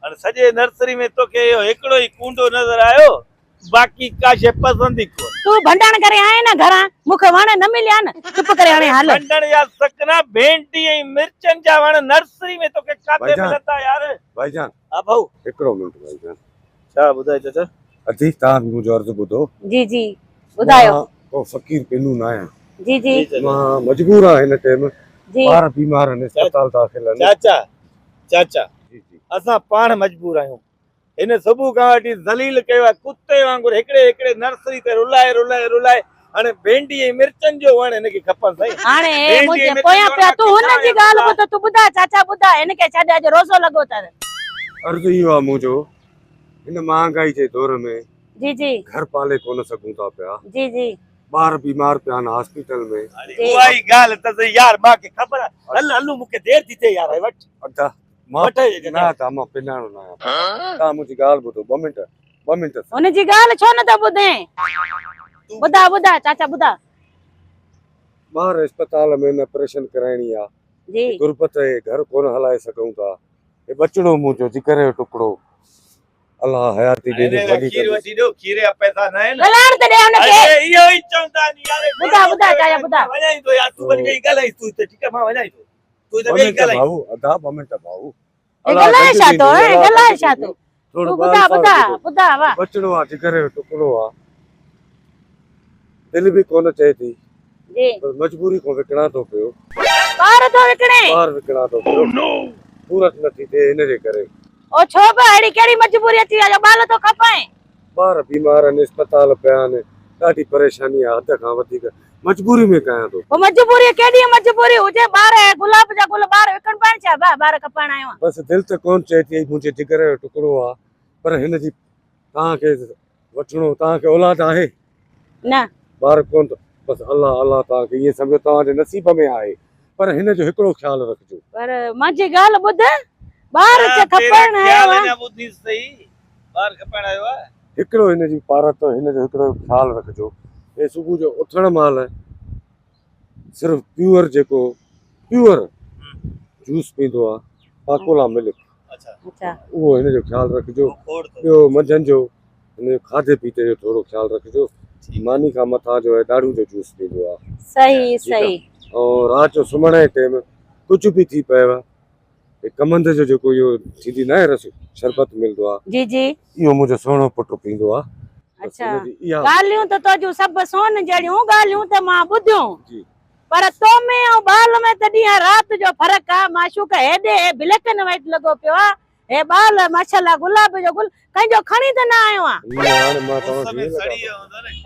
अन सजे नर्सरी में तो के एकड़ो ही कूंडो नजर आयो बाकी का शे पसंद ही को तू भंडाण करे आए ना घरा मुखे वण न मिलया न चुप करे हाणे हाल भंडण या सकना भेंडी ऐं मिर्चन जा वण नर्सरी में तो के काते भाईजान। मिलता यार भाईजान हां भाऊ हिकिड़ो मिंट भाईजान छा बुधाय चाचा अधी तव्हां मुंहिंजो अर्ज़ु ॿुधो जी जी ॿुधायो को फ़क़ीर पिनू न आहियां जी जी मां मजबूर आहियां हिन टाइम जी ॿार बीमार आहिनि अस्पताल दाख़िल आहिनि चाचा चाचा जी जी असां पाण मजबूर आहियूं इन सुबुह खां वठी ज़लील कयो आहे कुते वांगुरु हिकिड़े हिकिड़े नर्सरी ते रुलाए रुलाए रुलाए हाणे भेंडी ऐं मिर्चनि जो वण हिनखे खपनि साईं हाणे भेंडी मुझे मिर्च पोया जो पिया वण तू हुन किथां जी आया ॻाल्हि बाबा? ॿुध तू ॿुधा चाचा ॿुधा हिनखे छॾ अॼु रोज़ो लॻो अथनि अर्ज़ु इहो आहे मुंहिंजो हिन महांगाई जे दौर में जी जी घर पाले कोन सघूं था पिया जी जी ॿार बीमार पिया आहिनि हॉस्पिटल में अरे उहा ई ॻाल्हि त सही यार मूंखे ख़बर आहे हल हलूं मूंखे देरि थी थिए यार वठ अदा मां वठ इहे न तव्हां मां पिनाणो न आहियां तव्हां मुंहिंजी ॻाल्हि ॿुधो ॿ मिंट हुन जी ॻाल्हि छो न था ॿुधे ॿुधा ॿुधा चाचा ॿुधा ॿार अस्पताल में न ऑपरेशन कराइणी आहे जी गुरबत आहे घर कोन हलाए सघूं था हे बचड़ो मुंहिंजो जिगर जो टुकड़ो अल्लाह हयाती ॾे अरे वॾी खीर करे वठी ॾियो खीर जा पैसा न आहिनि ॻाल्हाइण त ॾे हुनखे अरे इहो ई चवंदा आहिनि यार ॿुधा ॿुधा चाचा ॿुधा वञाई थो यार तूं वरी वेही ॻाल्हाई तूं त ठीकु आहे मां वञाई थो तूं त ॿ वेही मिंट ॻाल्हाई भाऊ अदा ॿ मिंट भाऊ हे ॻाल्हाए छा थो हे ॻाल्हाए छा थो थोरो तू ॿुधा ॿुधा ॿुधा वाह बचड़ो आहे जिगर जो टुकड़ो आहे दिलि बि कोन चए थी जी पर मजबूरी खां विकिणा थो पियो ॿार थो विकिणे ॿार विकिणा थो पियो पूरत नथी थिए हिन जे करे ओ छो बि अहिड़ी कहिड़ी मजबूरी अची वई आहे जो ॿार थो खपाए ॿार बीमार आहिनि अस्पताल पिया आहिनि ॾाढी परेशानी आहे हद खां वधीक मजबूरी में कयां थो पोइ मजबूरी केॾी मजबूरी हुजे ॿार गुलाब जा गुल ॿार विकण पाइनि छा ॿार खपाइण आयो आहे बसि दिलि त कोन चए थी मुंहिंजे जिगर जो टुकड़ो आहे पर हिन जी तव्हांखे वठिणो तव्हांखे औलाद आहे न ॿार कोन बसि अलाह अलाह तव्हांखे ईअं सम्झो तव्हांजे नसीब में आहे पर हिन जो हिकिड़ो ख़्यालु रखिजो पर मुंहिंजी ॻाल्हि ॿुध ॿार च खपाइण आयो आहे ॿुधी सही ॿार खपाइण आयो आहे हिकिड़ो हिन जी पारत हिन जो हिकिड़ो ख़्यालु रखिजो हे सुबुह जो उथण महिल सिर्फ़ु प्यूअर जूस पींदो आहे पाकोला मिल्क अच्छा अच्छा उहो हिन जो ख़्यालु रखिजो खोड़ तो ॿियो मंझंदि जो हिन जो खाधे पीते जो थोरो ख़्यालु रखिजो मानी खां मथां जो आहे ॾाढ़ू जो जूस पींदो आहे सही सही ऐं राति जो सुम्हण जे टाइम कुझु बि थी पियो आहे कमंद जो जेको इहो थींदी न आहे रस शरबत मिलंदो आहे जी जी इहो मुंहिंजो सुहिणो पुटु पींदो आहे अच्छा ॻाल्हियूं त तुंहिंजूं सभु सोन जहिड़ियूं ॻाल्हियूं त मां ॿुधियूं जी पर तो में ऐं ॿाल में त ॾींहं राति जो फ़र्क़ु आहे माशूक हेॾे ब्लैक एंड व्हाइट लॻो पियो आहे हे ॿाल माशाल्लाह गुलाब जो गुल कंहिंजो खणी त न आयो आहे हाणे मां तव्हांखे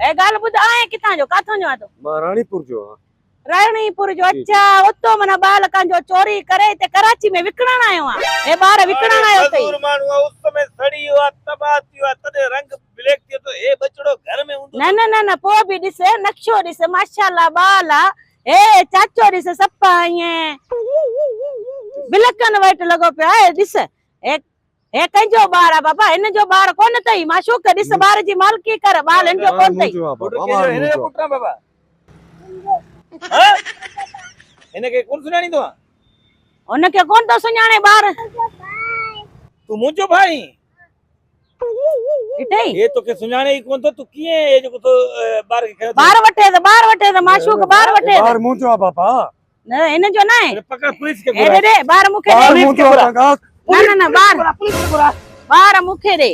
हे ॻाल्हि ॿुध आहे किथां जो काथां जो आहे तूं मां राणीपुर जो आहियां राणीपुर जो अच्छा उतो माना ॿाल कंहिंजो चोरी करे हिते कराची में विकिणण आयो आहे हे ॿार विकिणण आयो अथई मजदूर माण्हू आहे उस में सड़ी वियो आहे तबाह थी वियो आहे तॾहिं रंग ब्लैक थियो तो हे बचड़ो घर में हूंदो न न न न पोइ बि ॾिस नक्शो ॾिस माशाल्लाह ॿाल आहे हे चाचो ॾिस सप ईअं ब्लैक एंड व्हाइट लॻो पियो आहे ॾिस हे कंहिंजो ॿार आहे बाबा हिन जो ॿार कोन अथई माशूक ॾिस ॿार जी मालकी कर ॿार हिन जो कोन अथई हिन जो पुट आहे बाबा हां हिनखे कोन सुञाणींदो आहे हुनखे कोन थो सुञाणे ॿार तूं मुंहिंजो भाई ॾिठई हे तोखे सुञाणे ई कोन थो तूं कीअं हे जेको तो ॿार खे खयो ॿार वठे त माशूक ॿार वठे ॿार मुंहिंजो आहे बाबा न हिन जो न आहे पकड़ पुलिस खे हे ॾे ॿार मूंखे ॿार ॾे मुंहिंजो आहे न न न पुलिस खे घुरा ॿार मूंखे ॾे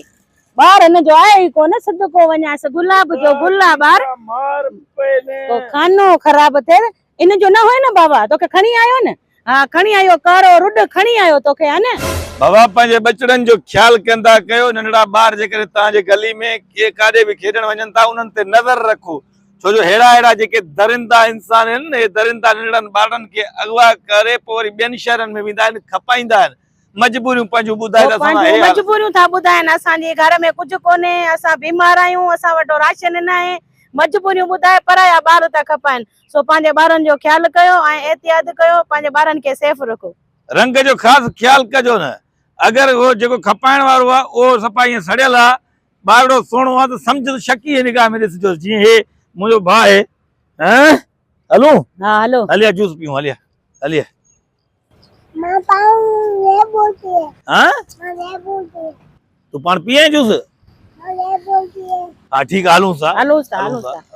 ॿार हिन जो आहे ई कोन सदको वञास गुलाब जो गुल आहे ॿार मार पहले तो खानो ख़राब थिए इन जो न होए न बाबा तोखे खणी आयो न हा खणी आयो कारो रुड खणी आयो तोखे हा न बाबा पंहिंजे बचड़नि जो ख्याल कंदा कयो नंढड़ा ॿार जेकॾहिं तव्हांजे गली में के काॾे बि खेॾण वञनि था उन्हनि ते नज़र रखो छो जो अहिड़ा जेके दरिंदा इंसान आहिनि न हे दरिंदा नंढड़नि ॿारनि खे अगवा करे पोइ वरी ॿियनि शहरनि में वेंदा आहिनि खपाईंदा आहिनि मजबूरियूं पंहिंजूं ॿुधाए मजबूरियूं था ॿुधाइनि असांजे घर में कुझु कोन्हे असां बीमार आहियूं असां वटि राशन न आहे मजबूरियूं ॿुधाए पराया ॿार था खपाइनि सो पंहिंजे ॿारनि जो ख्यालु कयो ऐं एहतियात कयो पंहिंजे ॿारनि खे सेफ रखो रंग जो ख़ासि ख्यालु कजो न अगरि उहो जेको खपाइण वारो आहे उहो सफ़ा ईअं सड़ियल आहे ॿारड़ो सुहिणो आहे त सम्झ शकी निगाह में ॾिसिजो जीअं हे मुंहिंजो भाउ आहे हलूं हा हलो हलिया जूस पीऊं हलिया हलिया मां पाऊं ये बोलती है हाँ मां ये बोलती तू पाण पिए जूस? हाँ ठीक है, हलूं सा हलो सा हलूं हलो सा। सा